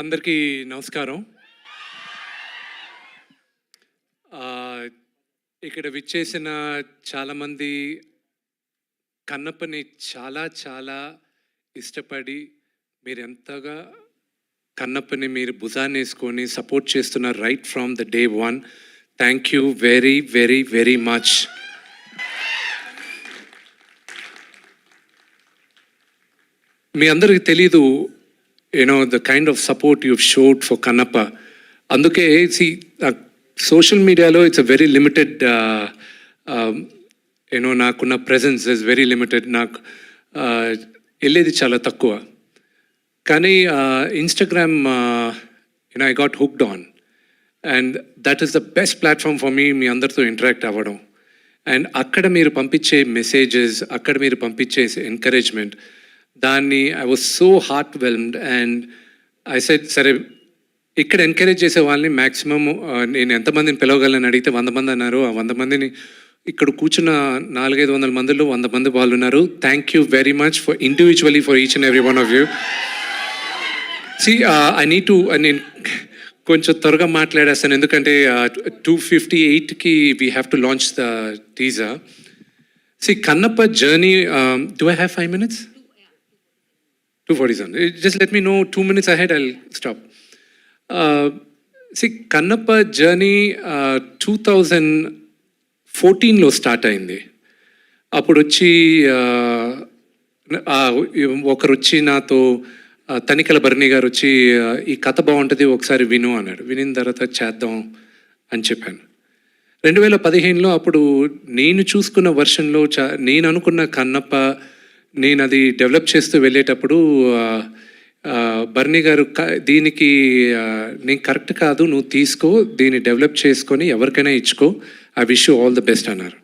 అందరికీ నమస్కారం. ఇక్కడ విచ్చేసిన చాలామంది కన్నప్పని చాలా చాలా ఇష్టపడి మీరెంతగా కన్నప్పని మీరు భుజాన్ని వేసుకొని సపోర్ట్ చేస్తున్నారు right from the day one. Thank you very very very much. మీ అందరికీ తెలీదు the kind of support you've showed for Kannappa. Anduke, see, social media lo it's a very limited, nakunna presence is very limited. Elledi chala takkuva. Kani Instagram, I got hooked on. And that is the best platform for me, మీ అందరితో interact అవ్వడం. And అక్కడ మీరు పంపించే messages, అక్కడ మీరు పంపించే encouragement, దాన్ని I was so heart whelmed. And I said సరే ఇక్కడ ఎంకరేజ్ చేసే వాళ్ళని మ్యాక్సిమమ్ నేను ఎంతమందిని పిలవగలను అడిగితే 100 మంది అన్నారు. ఆ 100 మందిని ఇక్కడ కూర్చున్న 400-500 మందిలో 100 మంది వాళ్ళు ఉన్నారు. Thank you very much for individually for each and every one of you. See I need to నేను కొంచెం త్వరగా మాట్లాడేస్తాను ఎందుకంటే 2:58కి we have to launch the teaser. See Kannappa journey, do I have 5 minutes? 2:47. Just let me know 2 minutes ahead, I'll stop. See, Kannappa journey 2014లో start అయింది. అప్పుడు వచ్చి ఒకరు వచ్చి నాతో తనికల భరణి గారు వచ్చి ఈ కథ బాగుంటుంది ఒకసారి విను అన్నాడు. వినిన తర్వాత చేద్దాం అని చెప్పాను. 2015లో అప్పుడు నేను చూసుకున్న వర్షన్లో నేను అనుకున్న కన్నప్ప నేను అది డెవలప్ చేస్తూ వెళ్ళేటప్పుడు బర్నీ గారు దీనికి నేను కరెక్ట్ కాదు, నువ్వు తీసుకో, దీన్ని డెవలప్ చేసుకొని ఎవరికైనా ఇచ్చుకో, I wish you all the best అన్నారు.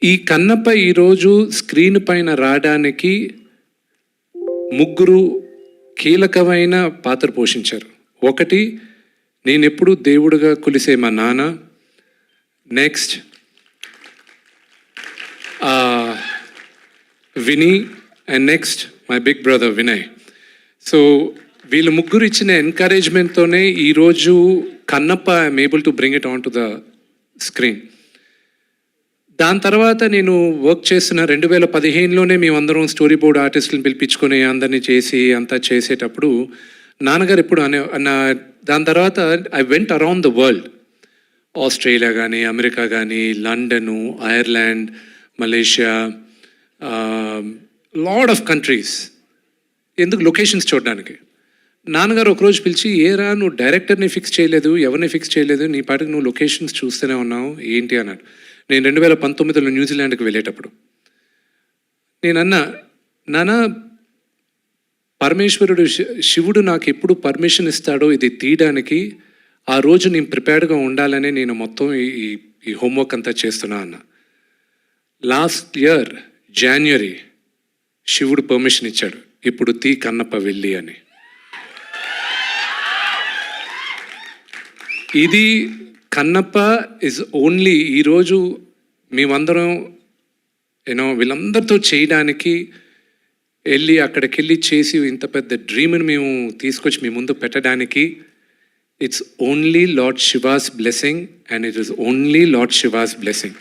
ఈ కన్నప్ప ఈరోజు స్క్రీన్ పైన రావడానికి 3 కీలకమైన పాత్ర పోషించారు. ఒకటి, నేను ఎప్పుడు దేవుడిగా కొలిసే మా నాన్న. Next Vini, and next my big brother Vinay. So వీళ్ళు ముగ్గురు ఇచ్చిన ఎంకరేజ్మెంట్తోనే ఈరోజు Kannappa I'm able to bring it on to the screen. దాని తర్వాత నేను వర్క్ చేస్తున్న 2015లోనే మేమందరం స్టోరీ బోర్డ్ ఆర్టిస్టులను పిలిపించుకొని అందరినీ చేసి అంతా చేసేటప్పుడు నాన్నగారు ఎప్పుడు దాని తర్వాత I went around the world. Australia కానీ, అమెరికా కానీ, London, Ireland, Malaysia, lot of countries. ఎందుకు? లొకేషన్స్ చూడడానికి. నాన్నగారు ఒకరోజు పిలిచి, ఏరా నువ్వు డైరెక్టర్ని ఫిక్స్ చేయలేదు, ఎవరిని ఫిక్స్ చేయలేదు, నీ పాటికి నువ్వు లొకేషన్స్ చూస్తూనే ఉన్నావు ఏంటి అన్నాడు. నేను 2019లో న్యూజిలాండ్కి వెళ్ళేటప్పుడు నేనన్నా, నాన్న పరమేశ్వరుడు శివుడు నాకు ఎప్పుడు పర్మిషన్ ఇస్తాడో ఇది తీయడానికి, ఆ రోజు నేను ప్రిపేర్డ్గా ఉండాలని నేను మొత్తం ఈ హోంవర్క్ అంతా చేస్తున్నా అన్న. లాస్ట్ ఇయర్ జనవరి శివుడు పర్మిషన్ ఇచ్చాడు, ఇప్పుడు తీ కన్నప్ప వెళ్ళి అని. ఇది కన్నప్ప ఇస్ ఓన్లీ ఈరోజు మేమందరం వీళ్ళందరితో చేయడానికి వెళ్ళి అక్కడికి వెళ్ళి చేసి ఇంత పెద్ద డ్రీమ్ని మేము తీసుకొచ్చి మీ ముందు పెట్టడానికి it's only Lord Shiva's blessing and it is only Lord Shiva's blessing.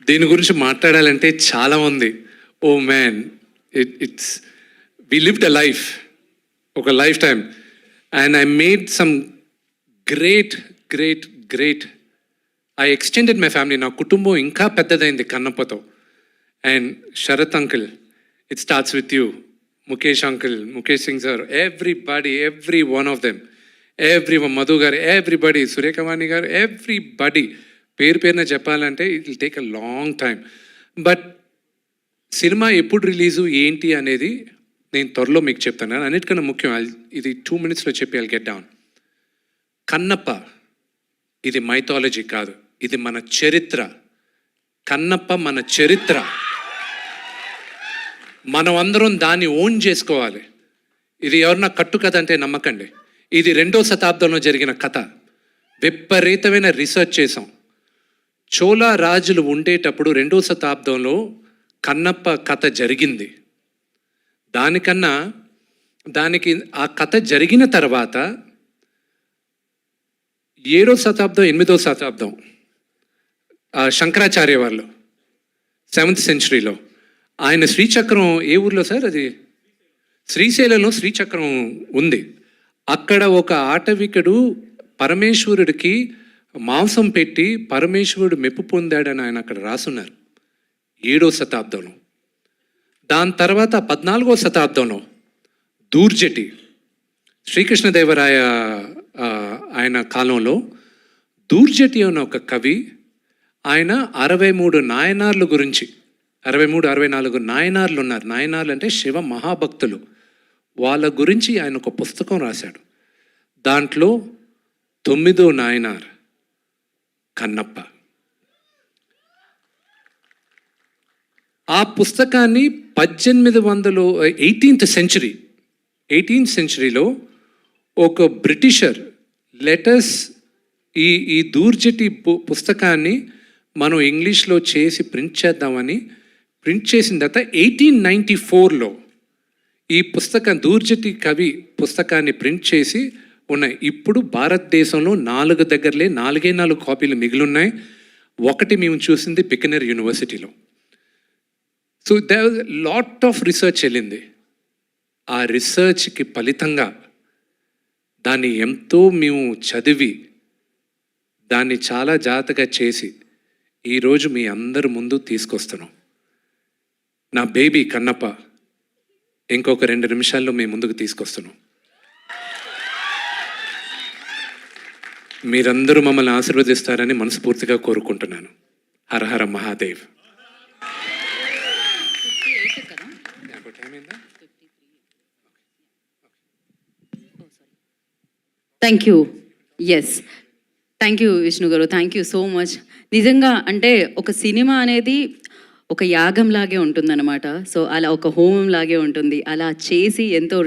దీని గురించి మాట్లాడాలంటే చాలా ఉంది. Oh man, it's we lived a life, ఒక life time, and I made some great great great I extended my family. నా కుటుంబం ఇంకా పెద్దదైంది కన్నప్పతో. And Sharath uncle, it starts with you. Mukesh uncle, Mukesh Singh sir, everybody, every one of them, Madhu garu, everybody, Surekhavani garu, everybody పేరున చెప్పాలంటే it will take a long time. But cinema ఎప్పుడు release ఏంటి అనేది నేను త్వరలో మీకు చెప్తాను. అన్నిటికన్నా ముఖ్యం, ఇది 2 minutesలో చెప్పి ఐల్ గెట్ డౌన్. కన్నప్ప ఇది మైథాలజీ కాదు, ఇది మన చరిత్ర. కన్నప్ప మన చరిత్ర. మనం అందరం దాన్ని ఓన్ చేసుకోవాలి. ఇది ఎవరన్నా కట్టు కథ అంటే నమ్మకండి. ఇది 2వ శతాబ్దంలో జరిగిన కథ. విపరీతమైన రీసెర్చ్ చేసాం. చోళ రాజులు ఉండేటప్పుడు 2వ శతాబ్దంలో కన్నప్ప కథ జరిగింది. దానికన్నా దానికి ఆ కథ జరిగిన తర్వాత 7వ శతాబ్దం 8వ శతాబ్దం శంకరాచార్య వాళ్ళు 7th సెంచరీలో ఆయన శ్రీచక్రం ఏ ఊర్లో సార్ అది? శ్రీశైలంలో శ్రీచక్రం ఉంది. అక్కడ ఒక ఆటవికుడు పరమేశ్వరుడికి మాంసం పెట్టి పరమేశ్వరుడు మెప్పు పొందాడని ఆయన అక్కడ రాసున్నారు 7వ శతాబ్దంలో. దాని తర్వాత 14వ శతాబ్దంలో దూర్జటి శ్రీకృష్ణదేవరాయ ఆయన కాలంలో దూర్జటి అన్న ఒక కవి ఆయన 63 నాయనార్ల గురించి 64 నాయనార్లు ఉన్నారు. నాయనార్లు అంటే శివ మహాభక్తులు. వాళ్ళ గురించి ఆయన ఒక పుస్తకం రాశాడు. దాంట్లో 9వ నాయనార్ కన్నప్ప. ఆ పుస్తకాన్ని 18th సెంచరీలో ఒక బ్రిటిషర్ లెటర్స్ ఈ దూర్జటి పుస్తకాన్ని మనం ఇంగ్లీష్లో చేసి ప్రింట్ చేద్దామని ప్రింట్ చేసిన తర్వాత 1894లో ఈ పుస్తకం దూర్జటి కవి పుస్తకాన్ని ప్రింట్ చేసి ఉన్నాయి. ఇప్పుడు భారతదేశంలో 4 కాపీలు మిగిలిన్నాయి. ఒకటి మేము చూసింది బికనర్ యూనివర్సిటీలో. So there was lot of research వెళ్ళింది. ఆ రీసెర్చ్కి ఫలితంగా దాన్ని ఎంతో మేము చదివి దాన్ని చాలా జాగ్రత్తగా చేసి ఈరోజు మీ అందరి ముందు తీసుకొస్తున్నాం. నా బేబీ కన్నప్ప ఇంకొక 2 నిమిషాల్లో మీ ముందుకు తీసుకొస్తున్నాం. మీరందరూ మమ్మల్ని ఆశీర్వదిస్తారని మనస్ఫూర్తిగా కోరుకుంటున్నాను. Hara Hara Mahadev. Thank you. Yes, thank you Vishnu garu, thank you so much. నిజంగా అంటే ఒక సినిమా అనేది ఒక యాగం లాగే ఉంటుందన్నమాట. సో అలా ఒక హోమం లాగే ఉంటుంది. అలా చేసి ఎంతో